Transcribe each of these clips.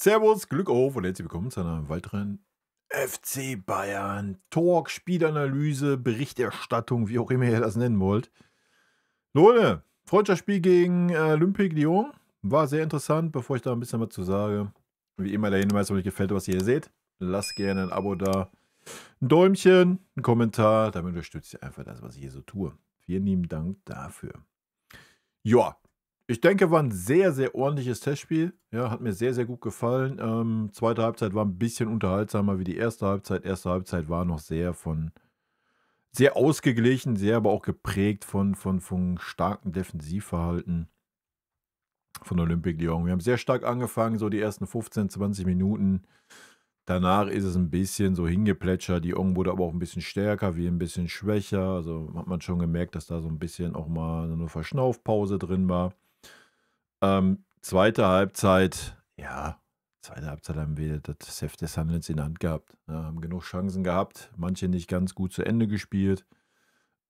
Servus, Glück auf und herzlich willkommen zu einer weiteren FC Bayern Talk, Spielanalyse, Berichterstattung, wie auch immer ihr das nennen wollt. Leute, Freundschaftsspiel gegen Olympique Lyon war sehr interessant. Bevor ich da ein bisschen was zu sage, wie immer der Hinweis, wenn euch gefällt, was ihr hier seht, lasst gerne ein Abo da, ein Däumchen, einen Kommentar, damit unterstützt ihr einfach das, was ich hier so tue. Vielen lieben Dank dafür. Ja, ich denke, war ein sehr, sehr ordentliches Testspiel. Ja, hat mir sehr, sehr gut gefallen. Zweite Halbzeit war ein bisschen unterhaltsamer wie die erste Halbzeit. Erste Halbzeit war noch sehr ausgeglichen, sehr aber auch geprägt von starkem Defensivverhalten von Olympique Lyon. Wir haben sehr stark angefangen, so die ersten 15, 20 Minuten. Danach ist es ein bisschen so hingeplätschert. Lyon wurde aber auch ein bisschen stärker, wir ein bisschen schwächer. Also hat man schon gemerkt, dass da so ein bisschen auch mal so 'ne Verschnaufpause drin war. Zweite Halbzeit, ja, zweite Halbzeit haben wir das Heft des Handelns in der Hand gehabt. Ja, haben genug Chancen gehabt, manche nicht ganz gut zu Ende gespielt.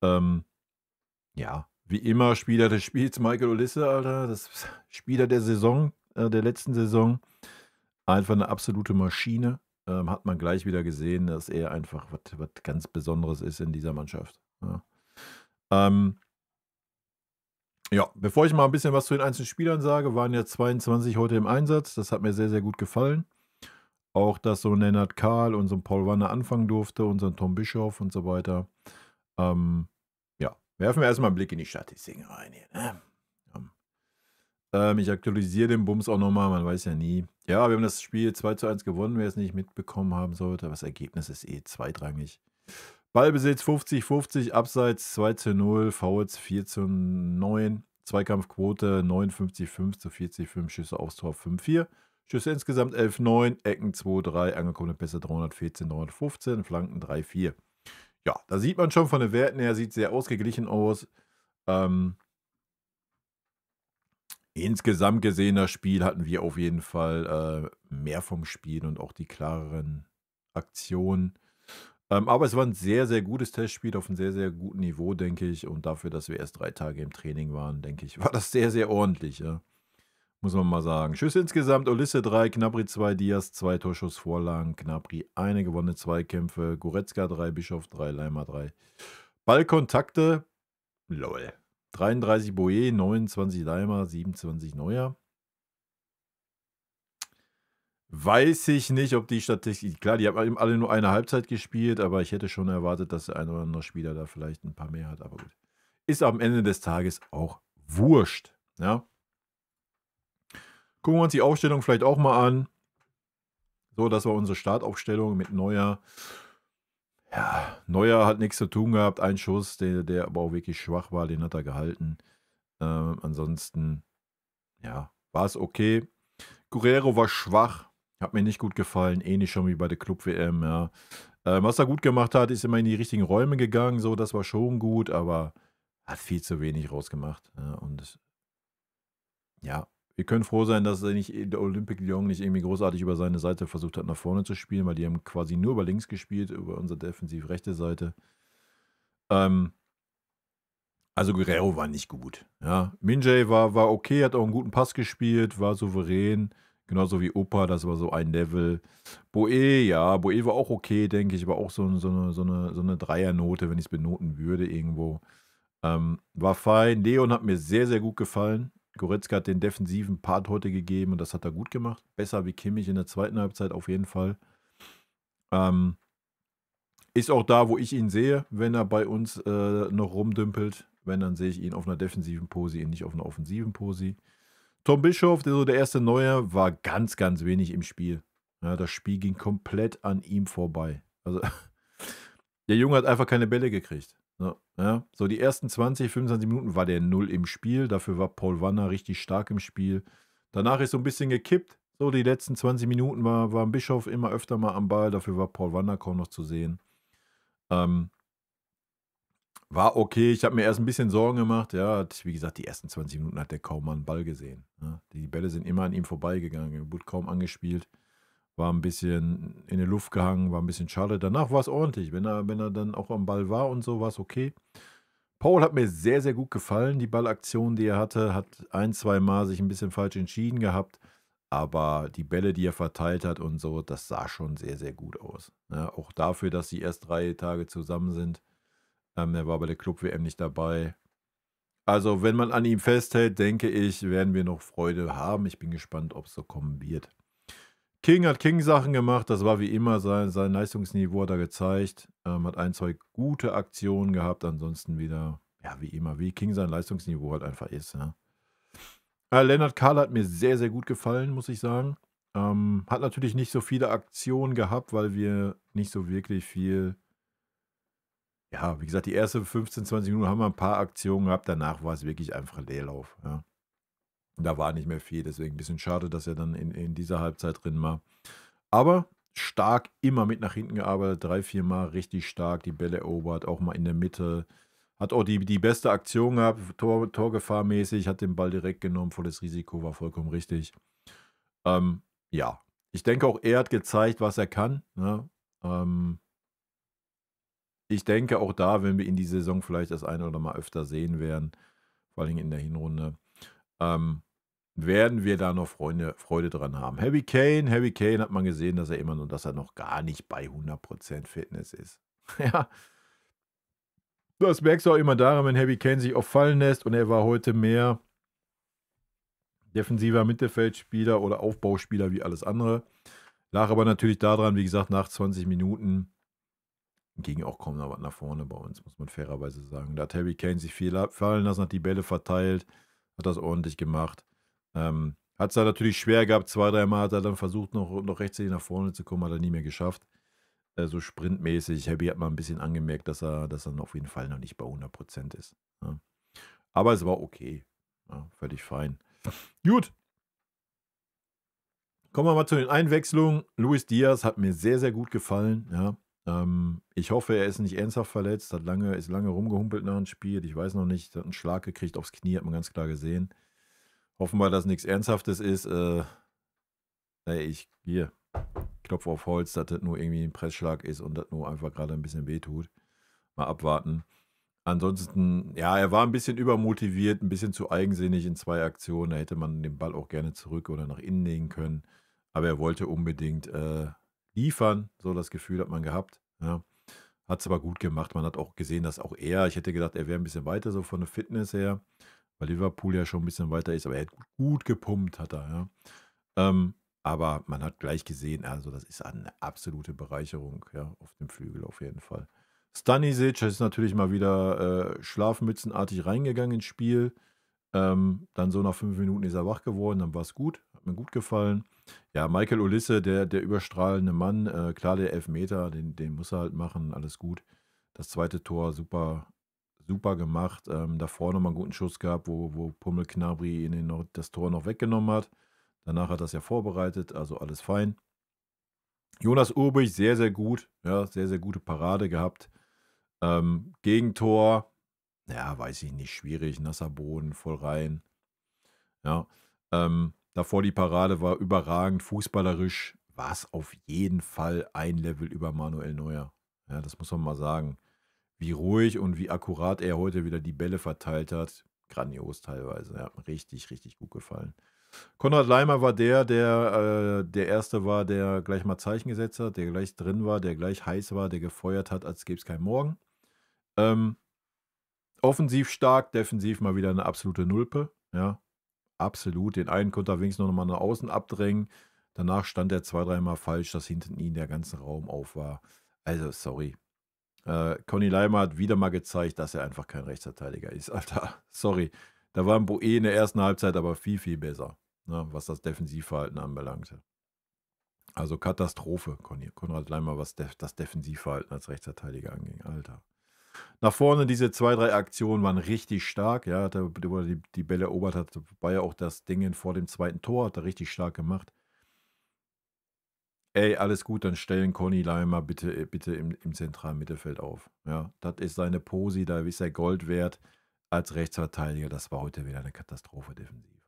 Ähm, ja, wie immer Spieler des Spiels Michael Olise, Alter, das Spieler der Saison, der letzten Saison. Einfach eine absolute Maschine. Hat man gleich wieder gesehen, dass er einfach was ganz Besonderes ist in dieser Mannschaft, ja. Ähm Ja, bevor ich mal ein bisschen was zu den einzelnen Spielern sage, waren ja 22 heute im Einsatz. Das hat mir sehr, sehr gut gefallen. Auch, dass so 'n Lennart Kahl und so 'n Paul Wanne anfangen durfte und so 'n Tom Bischoff und so weiter. Ähm, ja, werfen wir erst mal 'n Blick in die Statistiken rein hier, ne? Ich aktualisiere den Bums auch noch mal, man weiß ja nie. Ja, wir haben das Spiel 2:1 gewonnen, wer es nicht mitbekommen haben sollte, aber das Ergebnis ist eh zweitrangig. Ballbesitz 50:50, Abseits 2:0, Fouls 4:9, Zweikampfquote 59:5 zu 40:5, Schüsse aufs Tor 5:4, Schüsse insgesamt 11:9, Ecken 2:3, angekommene Pässe 314, 315, Flanken 3:4. Ja, da sieht man schon von den Werten her, sieht sehr ausgeglichen aus. Ähm, Insgesamt gesehen, das Spiel hatten wir auf jeden Fall mehr vom Spiel und auch die klareren Aktionen. Aber es war ein sehr, sehr gutes Testspiel auf einem sehr, sehr guten Niveau, denke ich. Und dafür, dass wir erst 3 Tage im Training waren, denke ich, war das sehr, sehr ordentlich, ja. Muss man mal sagen. Schüsse insgesamt: Olise 3, Gnabry 2, Diaz 2 Torschussvorlagen, Gnabry eine gewonnene Zweikämpfe, Goretzka 3, Bischof 3, Leimer 3. Ballkontakte, lol. 33 Boe, 29 Leimer, 27 Neuer. Weiß ich nicht, ob die Statistik, klar, die haben alle nur eine Halbzeit gespielt, aber ich hätte schon erwartet, dass der ein oder andere Spieler da vielleicht ein paar mehr hat, aber gut. Ist am Ende des Tages auch wurscht, ja. Gucken wir uns die Aufstellung vielleicht auch mal an. So, das war unsere Startaufstellung mit Neuer. Ja, Neuer hat nichts zu tun gehabt, ein Schuss, der aber auch wirklich schwach war, den hat er gehalten. Ansonsten, ja, war es okay. Guerrero war schwach, hat mir nicht gut gefallen, ähnlich schon wie bei der Club-WM, ja. Was er gut gemacht hat, ist immer in die richtigen Räume gegangen, so, das war schon gut, aber hat viel zu wenig rausgemacht, ja. Und ja, wir können froh sein, dass er nicht der Olympique Lyon nicht irgendwie großartig über seine Seite versucht hat, nach vorne zu spielen, weil die haben quasi nur über links gespielt, über unsere defensiv rechte Seite. Ähm, also Guerrero war nicht gut, ja. Min-Jae war okay, hat auch einen guten Pass gespielt, war souverän, genauso wie Opa, das war so ein Level. Boe, ja, Boe war auch okay, denke ich, war auch so eine Dreiernote, wenn ich es benoten würde irgendwo. War fein. Leon hat mir sehr, sehr gut gefallen. Goretzka hat den defensiven Part heute gegeben und das hat er gut gemacht. Besser wie Kimmich in der zweiten Halbzeit auf jeden Fall. Ähm, Ist auch da, wo ich ihn sehe, wenn er bei uns noch rumdümpelt. Wenn, dann sehe ich ihn auf einer defensiven Posi und nicht auf einer offensiven Posi. Tom Bischof, der erste Neuer, war ganz, ganz wenig im Spiel. Ja, das Spiel ging komplett an ihm vorbei. Also, der Junge hat einfach keine Bälle gekriegt. Ja, so die ersten 20, 25 Minuten war der null im Spiel. Dafür war Paul Wanner richtig stark im Spiel. Danach ist so ein bisschen gekippt. So die letzten 20 Minuten war ein Bischof immer öfter mal am Ball. Dafür war Paul Wanner kaum noch zu sehen. Ähm, War okay. Ich habe mir erst ein bisschen Sorgen gemacht. Ja, wie gesagt, die ersten 20 Minuten hat der kaum mal einen Ball gesehen. Ja, die Bälle sind immer an ihm vorbeigegangen. Er wurde kaum angespielt. War ein bisschen in der Luft gehangen, war ein bisschen schade. Danach war es ordentlich. Wenn er dann auch am Ball war und so, war es okay. Paul hat mir sehr, sehr gut gefallen. Die Ballaktion, die er hatte, hat ein, zwei Mal sich ein bisschen falsch entschieden gehabt. Aber die Bälle, die er verteilt hat und so, das sah schon sehr, sehr gut aus. Ja, auch dafür, dass sie erst 3 Tage zusammen sind. Er war bei der Club-WM nicht dabei. Also, wenn man an ihm festhält, denke ich, werden wir noch Freude haben. Ich bin gespannt, ob es so kommen wird. King hat King-Sachen gemacht, das war wie immer, sein Leistungsniveau hat er gezeigt. Hat 1, 2 gute Aktionen gehabt, ansonsten wieder, ja, wie immer, wie King sein Leistungsniveau halt einfach ist, ja. Lennart Kahl hat mir sehr, sehr gut gefallen, muss ich sagen. Hat natürlich nicht so viele Aktionen gehabt, weil wir nicht so wirklich viel, ja, wie gesagt, die ersten 15, 20 Minuten haben wir ein paar Aktionen gehabt, danach war es wirklich einfach Leerlauf, ja. Da war nicht mehr viel, deswegen ein bisschen schade, dass er dann in dieser Halbzeit drin war. Aber stark immer mit nach hinten gearbeitet, 3, 4 Mal richtig stark die Bälle erobert, auch mal in der Mitte. Hat auch die beste Aktion gehabt, Torgefahrmäßig, hat den Ball direkt genommen, volles Risiko, war vollkommen richtig. Ja, ich denke auch, er hat gezeigt, was er kann, ne? Ich denke auch da, wenn wir ihn die Saison vielleicht das eine oder mal öfter sehen werden, vor allem in der Hinrunde, werden wir da noch Freude dran haben. Harry Kane hat man gesehen, dass er noch gar nicht bei 100% Fitness ist. Ja, das merkst du auch immer daran, wenn Harry Kane sich oft fallen lässt und er war heute mehr defensiver Mittelfeldspieler oder Aufbauspieler wie alles andere. Lag aber natürlich daran, wie gesagt, nach 20 Minuten ging auch kaum noch was nach vorne bei uns, muss man fairerweise sagen. Da hat Harry Kane sich viel fallen lassen, hat die Bälle verteilt, hat das ordentlich gemacht. Hat es da natürlich schwer gehabt, 2, 3 Mal hat er dann versucht, noch rechtzeitig nach vorne zu kommen, hat er nie mehr geschafft. So sprintmäßig. Harry hat mal ein bisschen angemerkt, dass er auf jeden Fall noch nicht bei 100% ist. Ja. Aber es war okay. Ja, völlig fein. Gut. Kommen wir mal zu den Einwechslungen. Luis Diaz hat mir sehr, sehr gut gefallen. Ja. Ich hoffe, er ist nicht ernsthaft verletzt, ist lange rumgehumpelt nach dem Spiel. Ich weiß noch nicht, hat einen Schlag gekriegt aufs Knie, hat man ganz klar gesehen. Hoffen wir, dass nichts Ernsthaftes ist. Ich klopfe auf Holz, dass das nur irgendwie ein Pressschlag ist und das nur einfach gerade ein bisschen wehtut. Mal abwarten. Ansonsten, ja, er war ein bisschen übermotiviert, ein bisschen zu eigensinnig in 2 Aktionen. Da hätte man den Ball auch gerne zurück oder nach innen legen können. Aber er wollte unbedingt liefern, so das Gefühl hat man gehabt. Ja. Hat es aber gut gemacht. Man hat auch gesehen, dass auch ich hätte gedacht, er wäre ein bisschen weiter so von der Fitness her, weil Liverpool ja schon ein bisschen weiter ist, aber er hat gut gepumpt, hat er, ja. Aber man hat gleich gesehen, also das ist eine absolute Bereicherung, ja, auf dem Flügel auf jeden Fall. Stanisic ist natürlich mal wieder schlafmützenartig reingegangen ins Spiel. Dann so nach 5 Minuten ist er wach geworden, dann war es gut, hat mir gut gefallen. Ja, Michael Olise, der überstrahlende Mann, klar, der Elfmeter, den muss er halt machen, alles gut. Das zweite Tor, super, super gemacht. Davor nochmal einen guten Schuss gehabt, wo Pummel Knabri das Tor noch weggenommen hat. Danach hat er es ja vorbereitet, also alles fein. Jonas Urbich, sehr, sehr gut. Ja, sehr, sehr gute Parade gehabt. Gegentor, ja, weiß ich nicht, schwierig. Nasser Boden, voll rein. Ja, davor die Parade war überragend. Fußballerisch war es auf jeden Fall ein Level über Manuel Neuer. Ja, das muss man mal sagen. Wie ruhig und wie akkurat er heute wieder die Bälle verteilt hat. Grandios teilweise. Ja, hat mir richtig, richtig gut gefallen. Konrad Laimer war der Erste war, der gleich mal Zeichen gesetzt hat, der gleich drin war, der gleich heiß war, der gefeuert hat, als gäbe es keinen Morgen. Offensiv stark, defensiv mal wieder eine absolute Nulpe. Ja, absolut. Den einen konnte er wenigstens noch mal nach außen abdrängen. Danach stand er 2, 3 Mal falsch, dass hinten ihn der ganze Raum auf war. Also, sorry. Conny Laimer hat wieder mal gezeigt, dass er einfach kein Rechtsverteidiger ist. Alter, sorry. Da war Boe in der ersten Halbzeit aber viel, viel besser, ne, was das Defensivverhalten anbelangte. Also Katastrophe, Konrad Laimer, was das Defensivverhalten als Rechtsverteidiger anging. Alter. Nach vorne diese 2, 3 Aktionen waren richtig stark. Ja, wo er die Bälle erobert hat, war ja auch das Ding vor dem zweiten Tor, hat er richtig stark gemacht. Ey, alles gut, dann stellen Conny Laimer bitte im zentralen Mittelfeld auf. Ja, das ist seine Posi, da ist er Gold wert als Rechtsverteidiger. Das war heute wieder eine Katastrophe defensiv.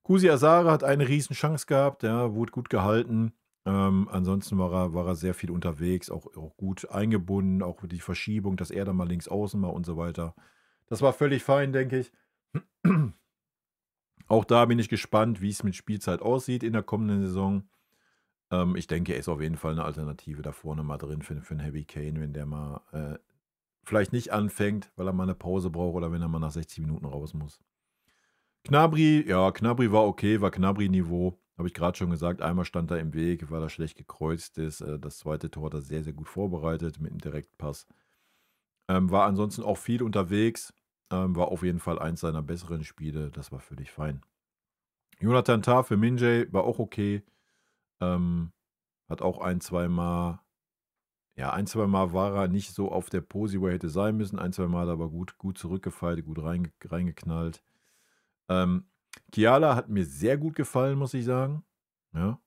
Kusi Asare hat eine riesen Chance gehabt, ja, wurde gut gehalten. Ansonsten war er sehr viel unterwegs, auch gut eingebunden, auch die Verschiebung, dass er dann mal links außen mal und so weiter. Das war völlig fein, denke ich. Auch da bin ich gespannt, wie es mit Spielzeit aussieht in der kommenden Saison. Ich denke, er ist auf jeden Fall eine Alternative da vorne mal drin für 'n Harry Kane, wenn der mal, vielleicht nicht anfängt, weil er mal eine Pause braucht oder wenn er mal nach 60 Minuten raus muss. Gnabry, ja, Gnabry war okay, war Gnabry-Niveau. Habe ich gerade schon gesagt, einmal stand er im Weg, weil er schlecht gekreuzt ist. Das zweite Tor hat er sehr, sehr gut vorbereitet mit 'nem Direktpass. War ansonsten auch viel unterwegs, war auf jeden Fall eins seiner besseren Spiele. Das war völlig fein. Jonathan Tah für Min-Jae war auch okay. Hat auch ein, zweimal war er nicht so auf der Posi, wo er hätte sein müssen. Ein, zweimal hat er aber gut zurückgefeilt, gut reingeknallt. Kiala hat mir sehr gut gefallen, muss ich sagen. Ja,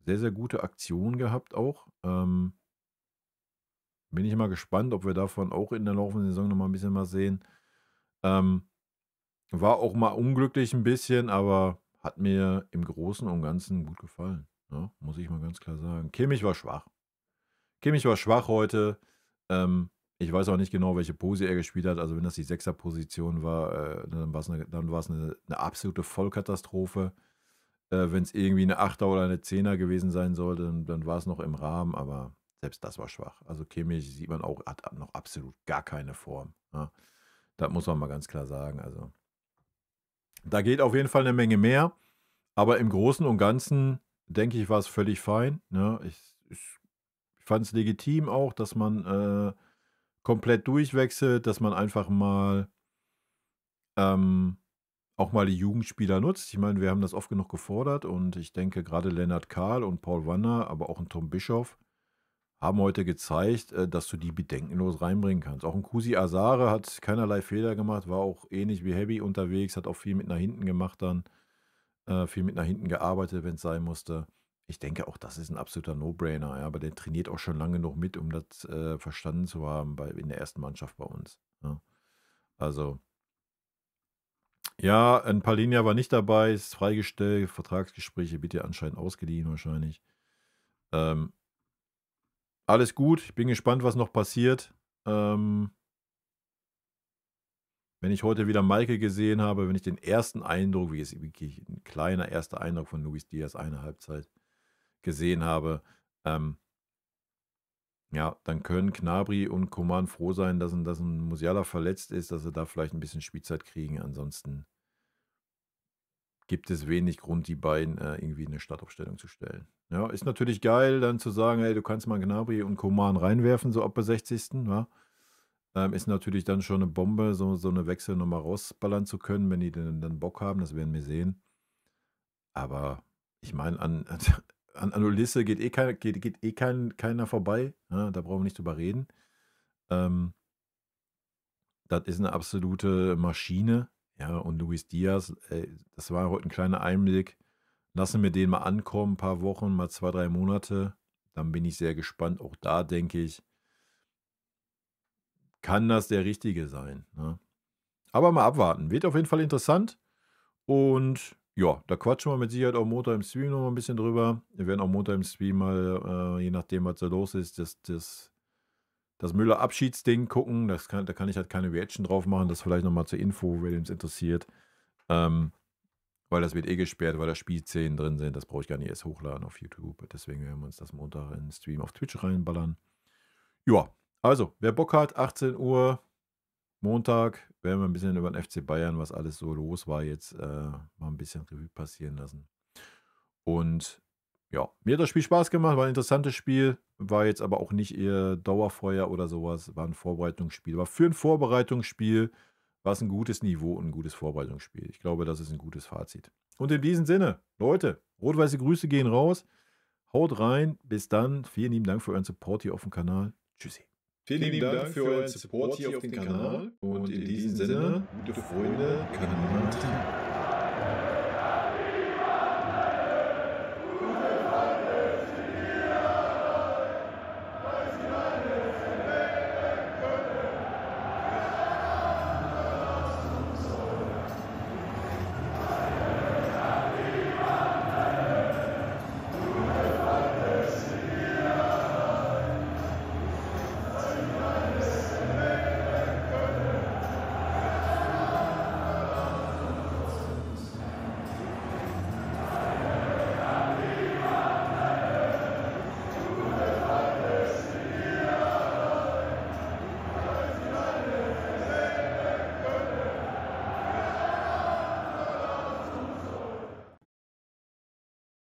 sehr, sehr gute Aktion gehabt auch. Bin ich mal gespannt, ob wir davon auch in der laufenden Saison noch mal ein bisschen was sehen. War auch mal unglücklich ein bisschen, aber hat mir im Großen und Ganzen gut gefallen, ja, muss ich mal ganz klar sagen. Kimmich war schwach. Kimmich war schwach heute. Ich weiß auch nicht genau, welche Pose er gespielt hat. Also, wenn das die Sechser-Position war, dann war's 'ne absolute Vollkatastrophe. Wenn es irgendwie eine Achter oder eine Zehner gewesen sein sollte, dann war es noch im Rahmen, aber selbst das war schwach. Also, Kimmich sieht man auch, hat noch absolut gar keine Form, ja. Das muss man mal ganz klar sagen. Also, da geht auf jeden Fall eine Menge mehr, aber im Großen und Ganzen, denke ich, war es völlig fein, ne? Ich fand es legitim auch, dass man, komplett durchwechselt, dass man einfach mal auch mal die Jugendspieler nutzt. Ich meine, wir haben das oft genug gefordert und ich denke, gerade Lennart Kahl und Paul Wanner, aber auch ein Tom Bischoff haben heute gezeigt, dass du die bedenkenlos reinbringen kannst. Auch ein Kusi Asare hat keinerlei Fehler gemacht, war auch ähnlich wie Heavy unterwegs, hat auch viel mit nach hinten gemacht dann, viel mit nach hinten gearbeitet, wenn es sein musste. Ich denke auch, das ist ein absoluter No-Brainer, ja, aber der trainiert auch schon lange genug mit, um das, verstanden zu haben in der ersten Mannschaft bei uns, ne? Also, ja, ein Palhinha war nicht dabei, ist freigestellt, Vertragsgespräche wird ja anscheinend ausgeliehen wahrscheinlich. Ähm, alles gut, ich bin gespannt, was noch passiert. Ähm, wenn ich heute wieder Maike gesehen habe, wenn ich den ersten Eindruck, wie es wirklich 'n kleiner erster Eindruck von Luis Diaz, eine Halbzeit gesehen habe, ähm, ja, dann können Gnabry und Coman froh sein, dass 'n Musiala verletzt ist, dass sie da vielleicht ein bisschen Spielzeit kriegen. Ansonsten gibt es wenig Grund, die beiden, irgendwie in 'ne Startaufstellung zu stellen. Ja, ist natürlich geil, dann zu sagen: „Hey, du kannst mal Gnabry und Coman reinwerfen, so ab der 60., ja?“ Ist natürlich dann schon eine Bombe, so 'ne Wechsel noch mal rausballern zu können, wenn die denn dann Bock haben, das werden wir sehen. Aber ich meine, an Ulisse geht keiner vorbei, ne? Da brauchen wir nicht drüber reden. Ähm, Das ist eine absolute Maschine, ja, und Luis Diaz, das war heute ein kleiner Einblick. Lassen wir den mal ankommen, ein paar Wochen, mal 2, 3 Monate, dann bin ich sehr gespannt. Auch da denke ich, kann das der Richtige sein, ne? Aber mal abwarten. Wird auf jeden Fall interessant und ja, da quatschen wir mit Sicherheit auch Montag im Stream noch mal 'n bisschen drüber. Wir werden auch Montag im Stream mal, je nachdem, was so los ist, das Müller-Abschiedsding gucken. Da kann ich halt keine Reaction drauf machen. Das vielleicht noch mal zur Info, wen es interessiert. Ähm, Weil das wird eh gesperrt, weil da Spielszenen drin sind. Das brauche ich gar nicht erst hochladen auf YouTube. Deswegen werden wir uns das Montag in den Stream auf Twitch reinballern. Ja, also, wer Bock hat, 18 Uhr, Montag, werden wir ein bisschen über den FC Bayern, was alles so los war jetzt, mal ein bisschen Revue passieren lassen. Und ja, mir hat das Spiel Spaß gemacht, war ein interessantes Spiel, war jetzt aber auch nicht eher Dauerfeuer oder sowas, war ein Vorbereitungsspiel. War für ein Vorbereitungsspiel war es ein gutes Niveau und ein gutes Vorbereitungsspiel. Ich glaube, das ist ein gutes Fazit. Und in diesem Sinne, Leute, rot-weiße Grüße gehen raus. Haut rein, bis dann. Vielen lieben Dank für euren Support hier auf dem Kanal. Tschüssi. Vielen lieben Dank für euren Support hier auf dem Kanal und in diesem Sinne, gute Freunde, können niemand trennen.